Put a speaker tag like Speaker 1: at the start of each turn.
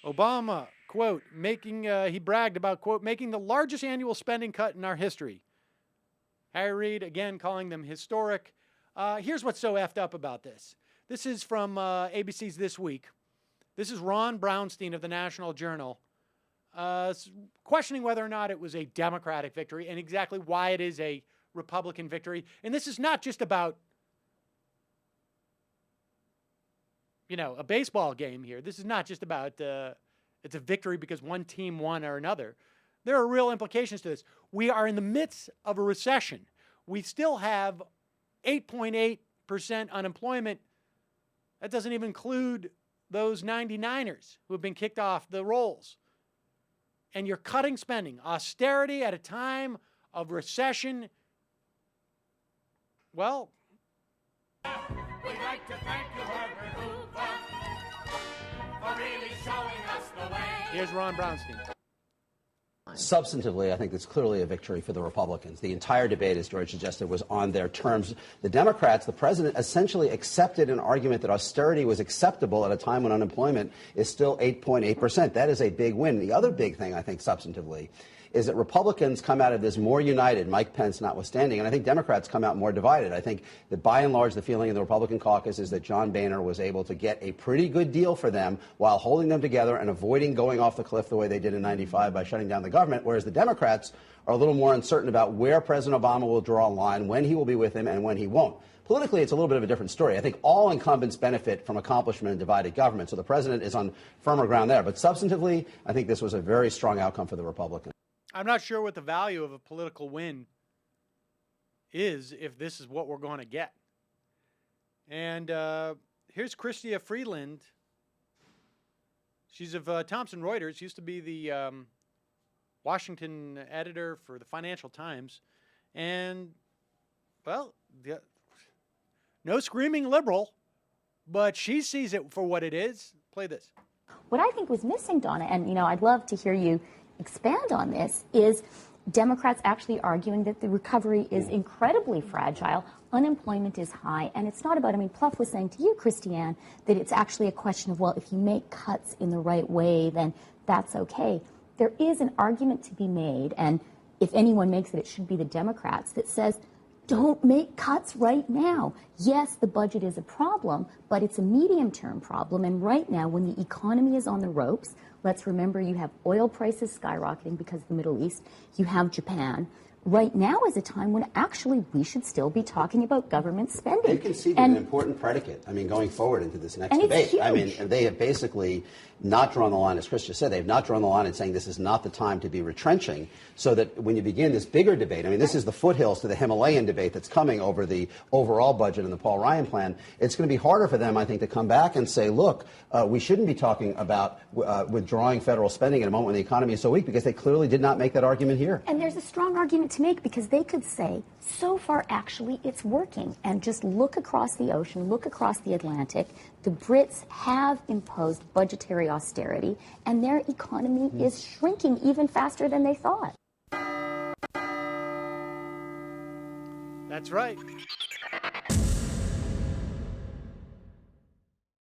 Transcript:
Speaker 1: Obama, quote, he bragged about, quote, making the largest annual spending cut in our history. Harry Reid, again, calling them historic. Here's what's so effed up about this. This is from ABC's This Week. This is Ron Brownstein of the National Journal questioning whether or not it was a Democratic victory and exactly why it is a Republican victory. And this is not just about, a baseball game here. This is not just about it's a victory because one team won or another. There are real implications to this. We are in the midst of a recession. We still have 8.8% unemployment. That doesn't even include those 99ers who have been kicked off the rolls. And you're cutting spending. Austerity at a time of recession. Well,
Speaker 2: we'd like to thank you, Herbert Hoover, for really showing us the way.
Speaker 1: Here's Ron Brownstein.
Speaker 3: Substantively, I think it's clearly a victory for the Republicans. The entire debate, as George suggested, was on their terms. The Democrats, the president, essentially accepted an argument that austerity was acceptable at a time when unemployment is still 8.8%. That is a big win. The other big thing, I think, substantively, is that Republicans come out of this more united, Mike Pence notwithstanding, and I think Democrats come out more divided. I think that by and large the feeling in the Republican caucus is that John Boehner was able to get a pretty good deal for them while holding them together and avoiding going off the cliff the way they did in '95 by shutting down the government, whereas the Democrats are a little more uncertain about where President Obama will draw a line, when he will be with him, and when he won't. Politically, it's a little bit of a different story. I think all incumbents benefit from accomplishment in divided government, so the president is on firmer ground there. But substantively, I think this was a very strong outcome for the Republicans.
Speaker 1: I'm not sure what the value of a political win is if this is what we're going to get. And here's Chrystia Freeland. She's of Thomson Reuters, used to be the Washington editor for the Financial Times. And, well, no screaming liberal, but she sees it for what it is. Play this.
Speaker 4: What I think was missing, Donna, and, I'd love to hear you expand on this, is Democrats actually arguing that the recovery is incredibly fragile, unemployment is high, and it's not about, Pluff was saying to you, Christiane, that it's actually a question of, well, if you make cuts in the right way, then that's okay. There is an argument to be made, and if anyone makes it, it should be the Democrats, that says, don't make cuts right now. Yes, the budget is a problem, but it's a medium-term problem, and right now, when the economy is on the ropes, let's remember you have oil prices skyrocketing because of the Middle East. You have Japan. Right now is a time when actually we should still be talking about government spending.
Speaker 3: They've conceded an important predicate, going forward into this next debate. They have basically not drawn the line, as Chris just said, they have not drawn the line in saying this is not the time to be retrenching, so that when you begin this bigger debate, this is the foothills to the Himalayan debate that's coming over the overall budget and the Paul Ryan plan. It's going to be harder for them, I think, to come back and say, look, we shouldn't be talking about withdrawing federal spending at a moment when the economy is so weak, because they clearly did not make that argument here.
Speaker 4: And there's a strong argument to make, because they could say, so far, actually, it's working. And just look across the ocean, look across the Atlantic. The Brits have imposed budgetary austerity, and their economy is shrinking even faster than they thought.
Speaker 1: That's right.